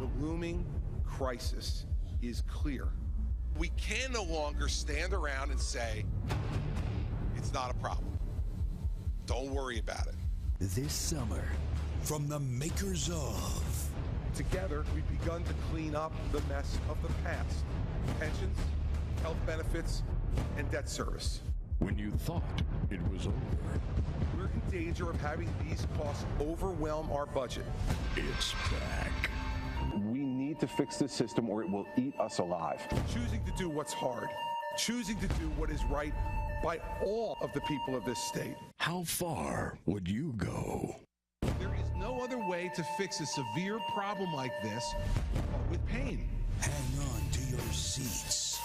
The looming crisis is clear. We can no longer stand around and say, it's not a problem. Don't worry about it. This summer, from the makers of... Together, we've begun to clean up the mess of the past. Pensions, health benefits, and debt service. When you thought it was over. We're in danger of having these costs overwhelm our budget. It's back. We need to fix this system or it will eat us alive. Choosing to do what's hard. Choosing to do what is right by all of the people of this state. How far would you go? There is no other way to fix a severe problem like this but with pain. Hang on to your seats.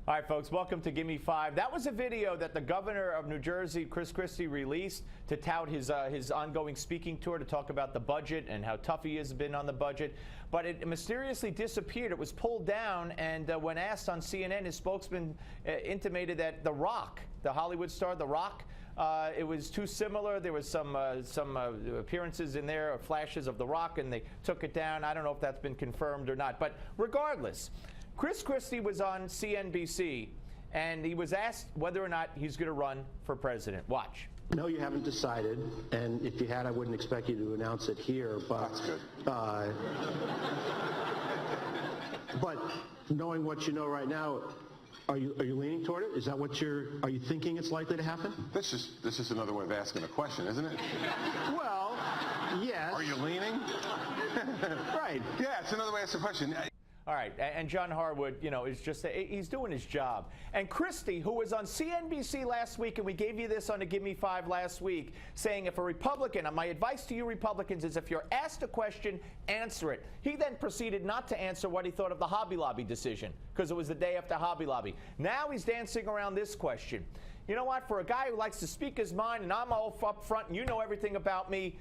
All right, folks, welcome to Gimme 5. That was a video that the governor of New Jersey, Chris Christie, released to tout his ongoing speaking tour to talk about the budget and how tough he has been on the budget. But it mysteriously disappeared. It was pulled down, and when asked on CNN, his spokesman intimated that The Rock, the Hollywood star The Rock, it was too similar. There was some appearances in there, flashes of The Rock, and they took it down. I don't know if that's been confirmed or not. But regardless, Chris Christie was on CNBC, and he was asked whether or not he's going to run for president. Watch. No, you haven't decided, and if you had, I wouldn't expect you to announce it here. But That's good. But knowing what you know right now, are you leaning toward it? Is that what are you thinking it's likely to happen? This is another way of asking a question, isn't it? Well, yes. Are you leaning? Right. Yeah, it's another way to ask a question. All right, and John Harwood, you know, is just, he's doing his job. And Christie, who was on CNBC last week, and we gave you this on the Gimme 5 last week, saying if a Republican, my advice to you Republicans is if you're asked a question, answer it. He then proceeded not to answer what he thought of the Hobby Lobby decision, because it was the day after Hobby Lobby. Now he's dancing around this question. You know what, for a guy who likes to speak his mind, and I'm all up front, and you know everything about me,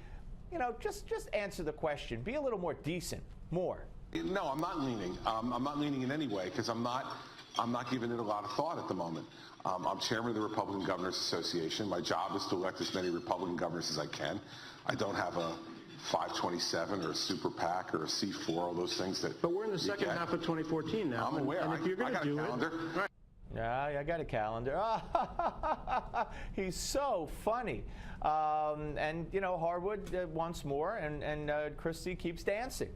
you know, just answer the question. Be a little more decent, more. No, I'm not leaning. I'm not leaning in any way because I'm not giving it a lot of thought at the moment. I'm chairman of the Republican Governors Association. My job is to elect as many Republican governors as I can. I don't have a 527 or a super PAC or a C4, all those things that. But we're in the second half of 2014 now. I'm aware. And if you're going to do it, right. Yeah, I got a calendar. He's so funny. And, you know, Harwood wants more, and Christie keeps dancing.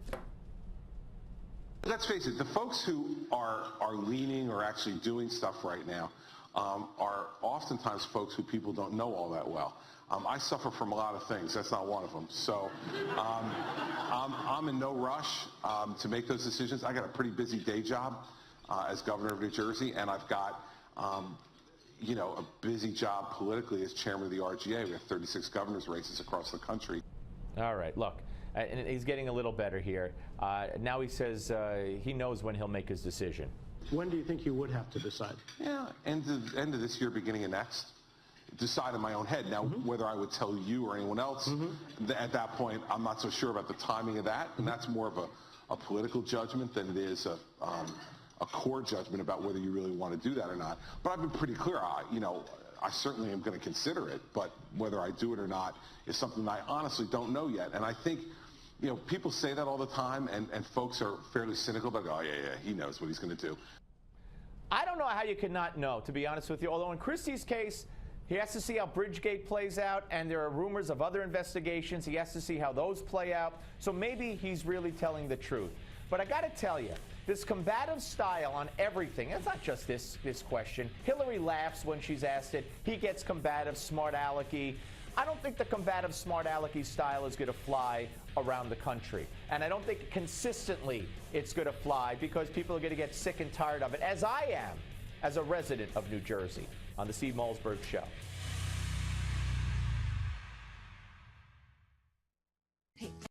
Let's face it, the folks who are leaning or actually doing stuff right now are oftentimes folks who people don't know all that well. I suffer from a lot of things. That's not one of them. So I'm in no rush to make those decisions. I got a pretty busy day job as governor of New Jersey, and I've got you know, a busy job politically as chairman of the RGA. We have 36 governors races across the country. All right, look. And he's getting a little better here. Now he says he knows when he'll make his decision. When do you think you would have to decide? Yeah, end of this year, beginning of next. Decide in my own head. Now, whether I would tell you or anyone else, at that point, I'm not so sure about the timing of that. And that's more of a political judgment than it is a core judgment about whether you really want to do that or not. But I've been pretty clear. You know, I certainly am going to consider it, but whether I do it or not is something that I honestly don't know yet. And I think, you know, people say that all the time, and folks are fairly cynical about, oh, yeah, he knows what he's going to do. I don't know how you could not know, to be honest with you. Although in Christie's case, he has to see how Bridgegate plays out, and there are rumors of other investigations. He has to see how those play out. So maybe he's really telling the truth. But I got to tell you, this combative style on everything, it's not just this question. Hillary laughs when she's asked it. He gets combative, smart alecky. I don't think the combative, smart alecky style is going to fly around the country. And I don't think consistently it's going to fly because people are going to get sick and tired of it, as I am, as a resident of New Jersey, on the Steve Malzberg Show.